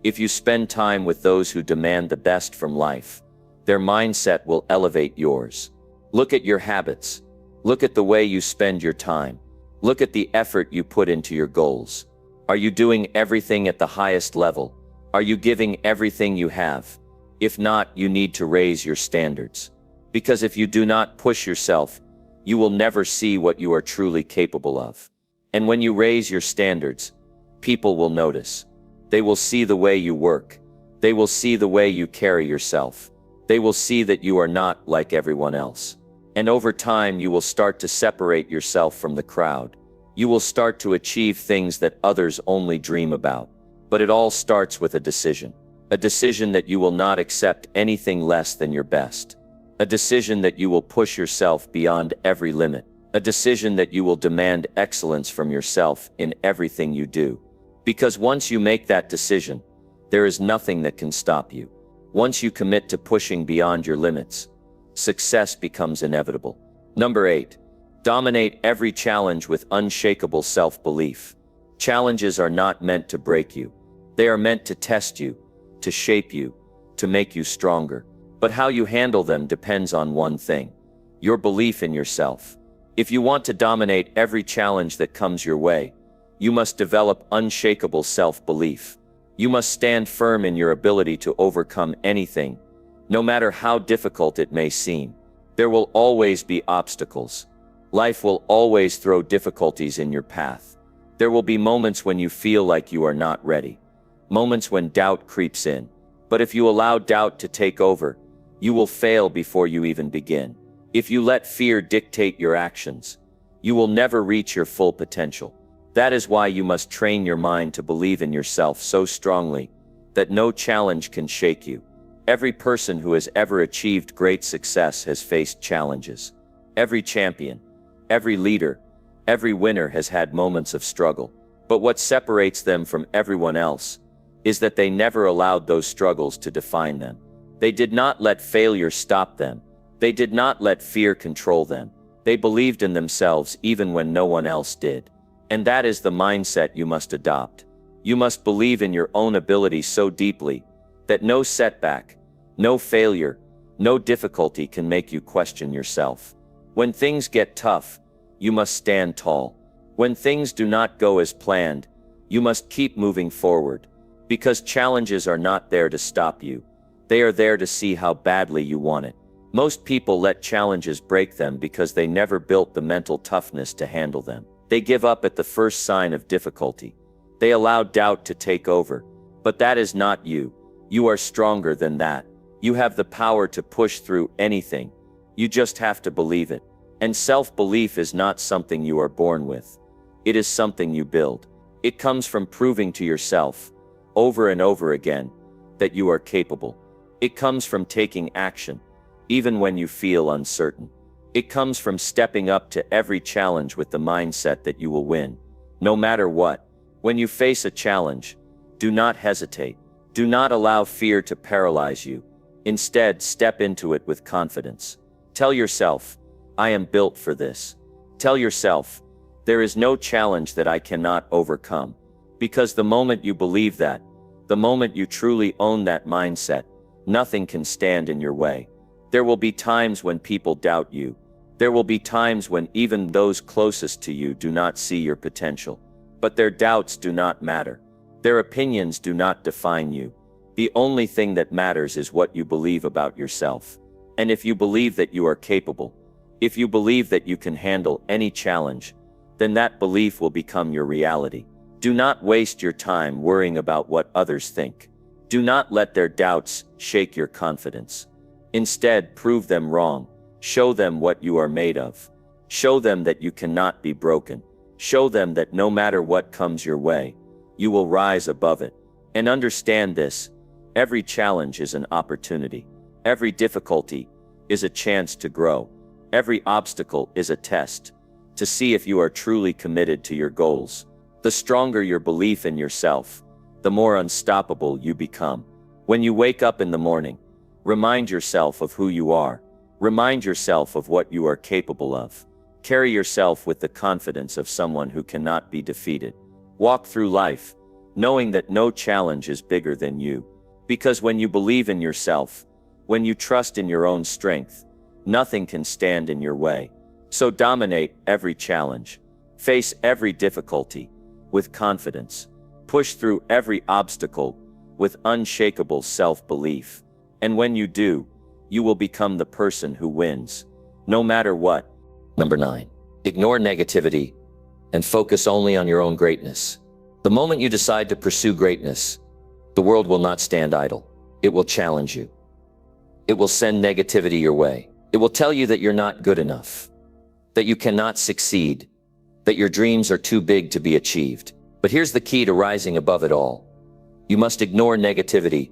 if you spend time with those who demand the best from life, their mindset will elevate yours. Look at your habits. Look at the way you spend your time. Look at the effort you put into your goals. Are you doing everything at the highest level? Are you giving everything you have? If not, you need to raise your standards. Because if you do not push yourself, you will never see what you are truly capable of. And when you raise your standards, people will notice. They will see the way you work. They will see the way you carry yourself. They will see that you are not like everyone else. And over time, you will start to separate yourself from the crowd. You will start to achieve things that others only dream about. But it all starts with a decision. A decision that you will not accept anything less than your best. A decision that you will push yourself beyond every limit. A decision that you will demand excellence from yourself in everything you do. Because once you make that decision, there is nothing that can stop you. Once you commit to pushing beyond your limits, success becomes inevitable. Number 8. Dominate every challenge with unshakable self-belief. Challenges are not meant to break you. They are meant to test you, to shape you, to make you stronger. But how you handle them depends on one thing: your belief in yourself. If you want to dominate every challenge that comes your way, you must develop unshakable self-belief. You must stand firm in your ability to overcome anything, no matter how difficult it may seem. There will always be obstacles. Life will always throw difficulties in your path. There will be moments when you feel like you are not ready. Moments when doubt creeps in. But if you allow doubt to take over, you will fail before you even begin. If you let fear dictate your actions, you will never reach your full potential. That is why you must train your mind to believe in yourself so strongly that no challenge can shake you. Every person who has ever achieved great success has faced challenges. Every champion, every leader, every winner has had moments of struggle. But what separates them from everyone else is that they never allowed those struggles to define them. They did not let failure stop them. They did not let fear control them. They believed in themselves even when no one else did. And that is the mindset you must adopt. You must believe in your own ability so deeply that no setback, no failure, no difficulty can make you question yourself. When things get tough, you must stand tall. When things do not go as planned, you must keep moving forward. Because challenges are not there to stop you. They are there to see how badly you want it. Most people let challenges break them because they never built the mental toughness to handle them. They give up at the first sign of difficulty. They allow doubt to take over. But that is not you. You are stronger than that. You have the power to push through anything. You just have to believe it. And self-belief is not something you are born with. It is something you build. It comes from proving to yourself, over and over again, that you are capable. It comes from taking action, even when you feel uncertain. It comes from stepping up to every challenge with the mindset that you will win, no matter what. When you face a challenge, do not hesitate. Do not allow fear to paralyze you. Instead, step into it with confidence. Tell yourself, I am built for this. Tell yourself, there is no challenge that I cannot overcome. Because the moment you believe that, the moment you truly own that mindset, nothing can stand in your way. There will be times when people doubt you. There will be times when even those closest to you do not see your potential. But their doubts do not matter. Their opinions do not define you. The only thing that matters is what you believe about yourself. And if you believe that you are capable, if you believe that you can handle any challenge, then that belief will become your reality. Do not waste your time worrying about what others think. Do not let their doubts shake your confidence. Instead, prove them wrong. Show them what you are made of. Show them that you cannot be broken. Show them that no matter what comes your way, you will rise above it. And understand this, every challenge is an opportunity. Every difficulty is a chance to grow. Every obstacle is a test to see if you are truly committed to your goals. The stronger your belief in yourself, the more unstoppable you become. When you wake up in the morning, remind yourself of who you are. Remind yourself of what you are capable of. Carry yourself with the confidence of someone who cannot be defeated. Walk through life, knowing that no challenge is bigger than you. Because when you believe in yourself, when you trust in your own strength, nothing can stand in your way. So dominate every challenge. Face every difficulty with confidence. Push through every obstacle with unshakable self-belief. And when you do, you will become the person who wins, no matter what. Number 9. Ignore negativity and focus only on your own greatness. The moment you decide to pursue greatness, the world will not stand idle. It will challenge you. It will send negativity your way. It will tell you that you're not good enough, that you cannot succeed, that your dreams are too big to be achieved. But here's the key to rising above it all. You must ignore negativity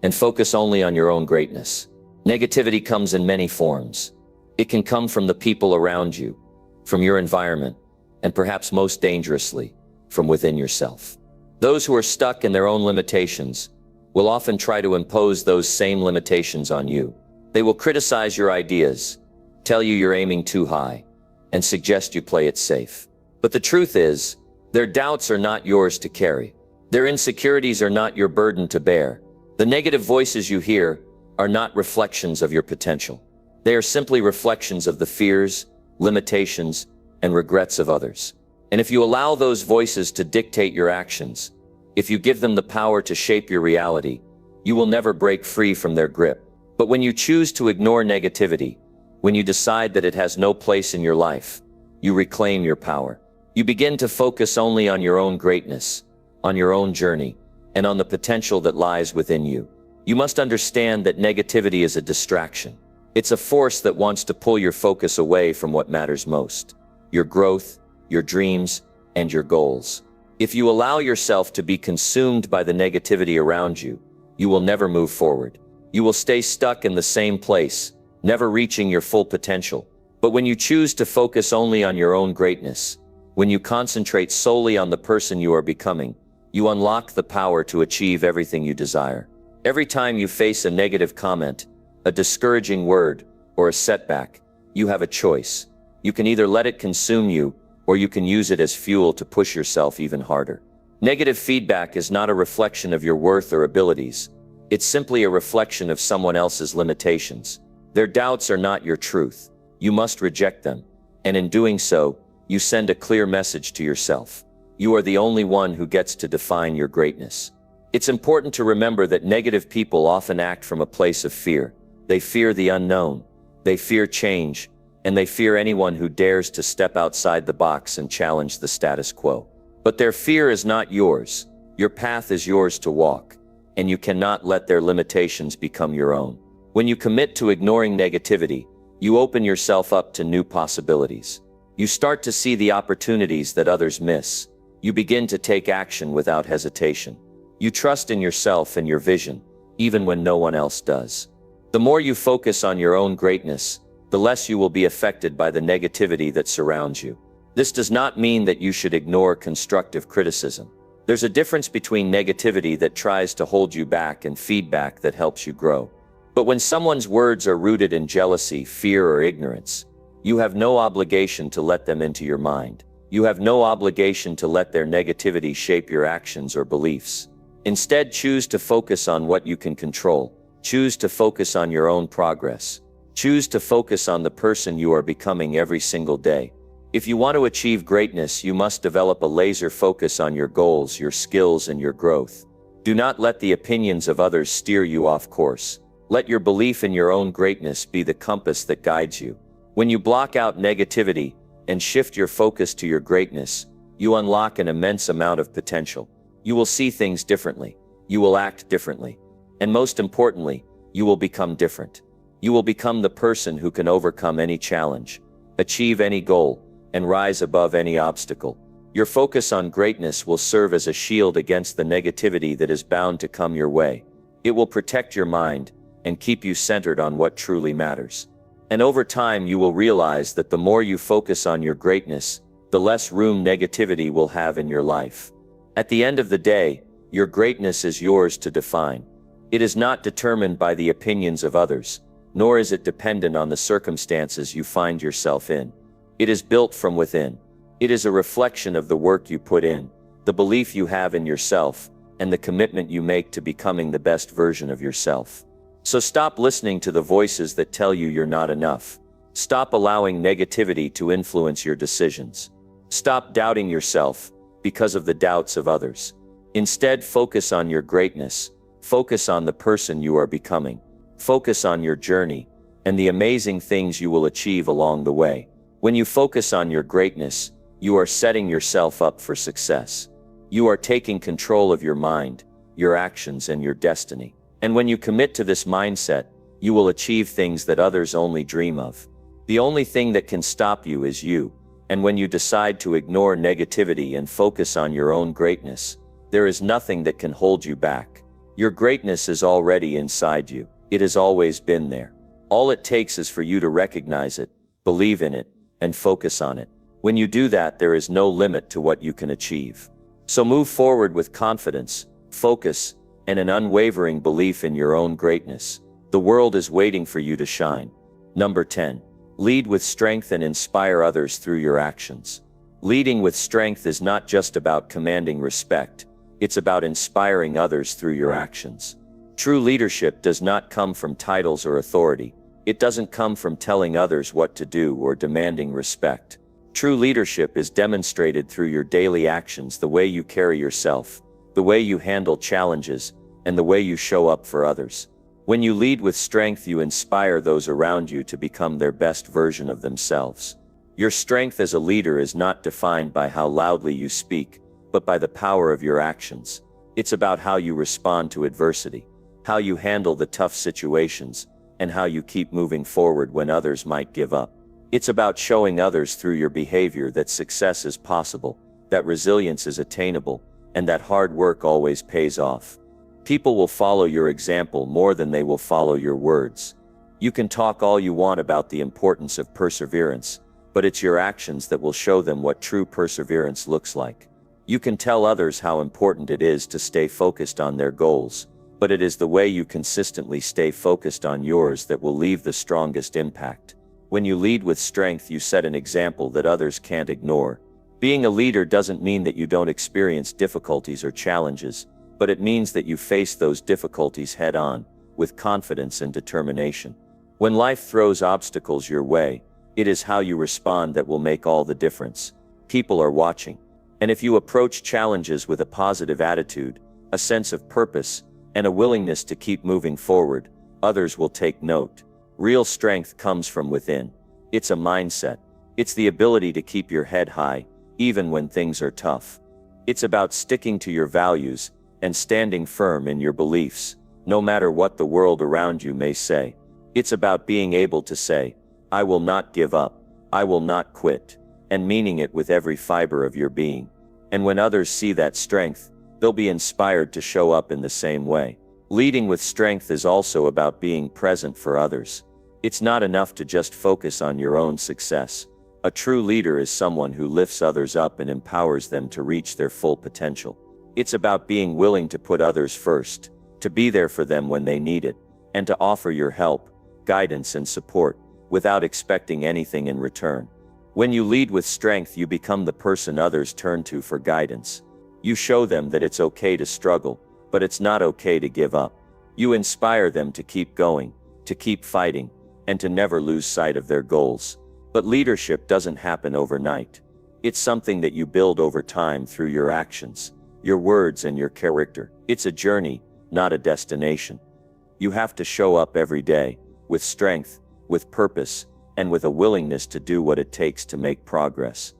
and focus only on your own greatness. Negativity comes in many forms. It can come from the people around you, from your environment, and perhaps most dangerously, from within yourself. Those who are stuck in their own limitations will often try to impose those same limitations on you. They will criticize your ideas, tell you you're aiming too high, and suggest you play it safe. But the truth is, their doubts are not yours to carry. Their insecurities are not your burden to bear. The negative voices you hear are not reflections of your potential. They are simply reflections of the fears, limitations, and regrets of others. And if you allow those voices to dictate your actions, if you give them the power to shape your reality, you will never break free from their grip. But when you choose to ignore negativity, when you decide that it has no place in your life, you reclaim your power. You begin to focus only on your own greatness, on your own journey, and on the potential that lies within you. You must understand that negativity is a distraction. It's a force that wants to pull your focus away from what matters most: your growth, your dreams, and your goals. If you allow yourself to be consumed by the negativity around you, you will never move forward. You will stay stuck in the same place, never reaching your full potential. But when you choose to focus only on your own greatness, when you concentrate solely on the person you are becoming, you unlock the power to achieve everything you desire. Every time you face a negative comment, a discouraging word, or a setback, you have a choice. You can either let it consume you, or you can use it as fuel to push yourself even harder. Negative feedback is not a reflection of your worth or abilities. It's simply a reflection of someone else's limitations. Their doubts are not your truth. You must reject them. And in doing so, you send a clear message to yourself. You are the only one who gets to define your greatness. It's important to remember that negative people often act from a place of fear. They fear the unknown. They fear change. And they fear anyone who dares to step outside the box and challenge the status quo. But their fear is not yours. Your path is yours to walk, and you cannot let their limitations become your own. When you commit to ignoring negativity, you open yourself up to new possibilities. You start to see the opportunities that others miss. You begin to take action without hesitation. You trust in yourself and your vision, even when no one else does. The more you focus on your own greatness, the less you will be affected by the negativity that surrounds you. This does not mean that you should ignore constructive criticism. There's a difference between negativity that tries to hold you back and feedback that helps you grow. But when someone's words are rooted in jealousy, fear, or ignorance, You have no obligation to let them into your mind. You have no obligation to let their negativity shape your actions or beliefs. Instead, choose to focus on what you can control. Choose to focus on your own progress. Choose to focus on the person you are becoming every single day. If you want to achieve greatness, you must develop a laser focus on your goals, your skills, and your growth. Do not let the opinions of others steer you off course. Let your belief in your own greatness be the compass that guides you. When you block out negativity and shift your focus to your greatness, you unlock an immense amount of potential. You will see things differently. You will act differently. And most importantly, you will become different. You will become the person who can overcome any challenge, achieve any goal, and rise above any obstacle. Your focus on greatness will serve as a shield against the negativity that is bound to come your way. It will protect your mind and keep you centered on what truly matters. And over time, you will realize that the more you focus on your greatness, the less room negativity will have in your life. At the end of the day, your greatness is yours to define. It is not determined by the opinions of others, nor is it dependent on the circumstances you find yourself in. It is built from within. It is a reflection of the work you put in, the belief you have in yourself, and the commitment you make to becoming the best version of yourself. So stop listening to the voices that tell you you're not enough. Stop allowing negativity to influence your decisions. Stop doubting yourself because of the doubts of others. Instead, focus on your greatness. Focus on the person you are becoming. Focus on your journey and the amazing things you will achieve along the way. When you focus on your greatness, you are setting yourself up for success. You are taking control of your mind, your actions, and your destiny. And when you commit to this mindset, you will achieve things that others only dream of. The only thing that can stop you is you. And when you decide to ignore negativity and focus on your own greatness, there is nothing that can hold you back. Your greatness is already inside you. It has always been there. All it takes is for you to recognize it, believe in it, and focus on it. When you do that, there is no limit to what you can achieve. So move forward with confidence, focus, and an unwavering belief in your own greatness. The world is waiting for you to shine. Number 10. Lead with strength and inspire others through your actions. Leading with strength is not just about commanding respect. It's about inspiring others through your actions. True leadership does not come from titles or authority. It doesn't come from telling others what to do or demanding respect. True leadership is demonstrated through your daily actions, the way you carry yourself, the way you handle challenges, and the way you show up for others. When you lead with strength, you inspire those around you to become their best version of themselves. Your strength as a leader is not defined by how loudly you speak, but by the power of your actions. It's about how you respond to adversity, how you handle the tough situations, and how you keep moving forward when others might give up. It's about showing others through your behavior that success is possible, that resilience is attainable, and that hard work always pays off. People will follow your example more than they will follow your words. You can talk all you want about the importance of perseverance, but it's your actions that will show them what true perseverance looks like. You can tell others how important it is to stay focused on their goals, but it is the way you consistently stay focused on yours that will leave the strongest impact. When you lead with strength, you set an example that others can't ignore. Being a leader doesn't mean that you don't experience difficulties or challenges, but it means that you face those difficulties head on, with confidence and determination. When life throws obstacles your way, it is how you respond that will make all the difference. People are watching. And if you approach challenges with a positive attitude, a sense of purpose, and a willingness to keep moving forward, others will take note. Real strength comes from within. It's a mindset. It's the ability to keep your head high, even when things are tough. It's about sticking to your values and standing firm in your beliefs, no matter what the world around you may say. It's about being able to say, "I will not give up, I will not quit," and meaning it with every fiber of your being. And when others see that strength, they'll be inspired to show up in the same way. Leading with strength is also about being present for others. It's not enough to just focus on your own success. A true leader is someone who lifts others up and empowers them to reach their full potential. It's about being willing to put others first, to be there for them when they need it, and to offer your help, guidance, and support. without expecting anything in return. When you lead with strength, you become the person others turn to for guidance. You show them that it's okay to struggle, but it's not okay to give up. You inspire them to keep going, to keep fighting, and to never lose sight of their goals. But leadership doesn't happen overnight. It's something that you build over time through your actions, your words, and your character. It's a journey, not a destination. You have to show up every day, with strength, with purpose, and with a willingness to do what it takes to make progress.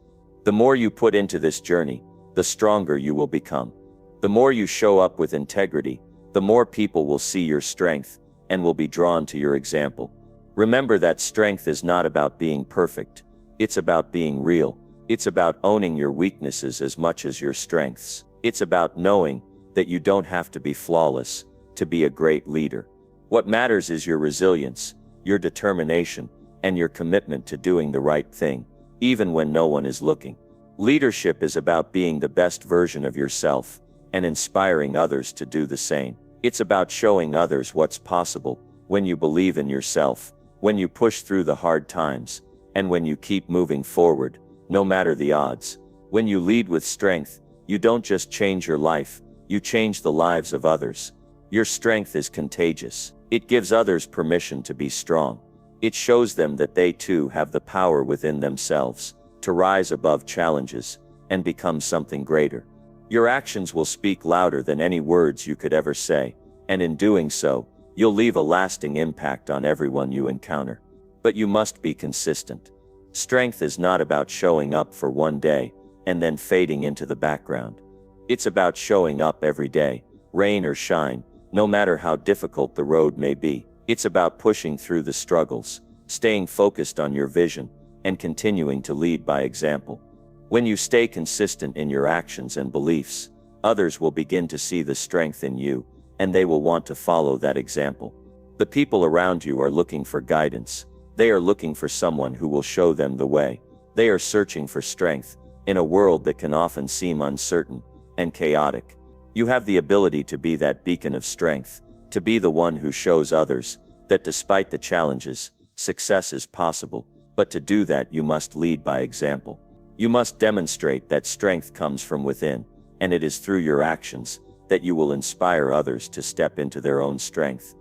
The more you put into this journey, the stronger you will become. The more you show up with integrity, the more people will see your strength and will be drawn to your example. Remember that strength is not about being perfect. It's about being real. It's about owning your weaknesses as much as your strengths. It's about knowing that you don't have to be flawless to be a great leader. What matters is your resilience, your determination, and your commitment to doing the right thing, even when no one is looking. Leadership is about being the best version of yourself and inspiring others to do the same. It's about showing others what's possible when you believe in yourself, when you push through the hard times, and when you keep moving forward, no matter the odds. When you lead with strength, you don't just change your life, you change the lives of others. Your strength is contagious. It gives others permission to be strong. It shows them that they too have the power within themselves to rise above challenges and become something greater. Your actions will speak louder than any words you could ever say, and in doing so, you'll leave a lasting impact on everyone you encounter. But you must be consistent. Strength is not about showing up for one day and then fading into the background. It's about showing up every day, rain or shine, no matter how difficult the road may be. It's about pushing through the struggles, staying focused on your vision, and continuing to lead by example. When you stay consistent in your actions and beliefs, others will begin to see the strength in you, and they will want to follow that example. The people around you are looking for guidance. They are looking for someone who will show them the way. They are searching for strength in a world that can often seem uncertain and chaotic. You have the ability to be that beacon of strength, to be the one who shows others that despite the challenges, success is possible. But to do that, you must lead by example. You must demonstrate that strength comes from within, and it is through your actions that you will inspire others to step into their own strength.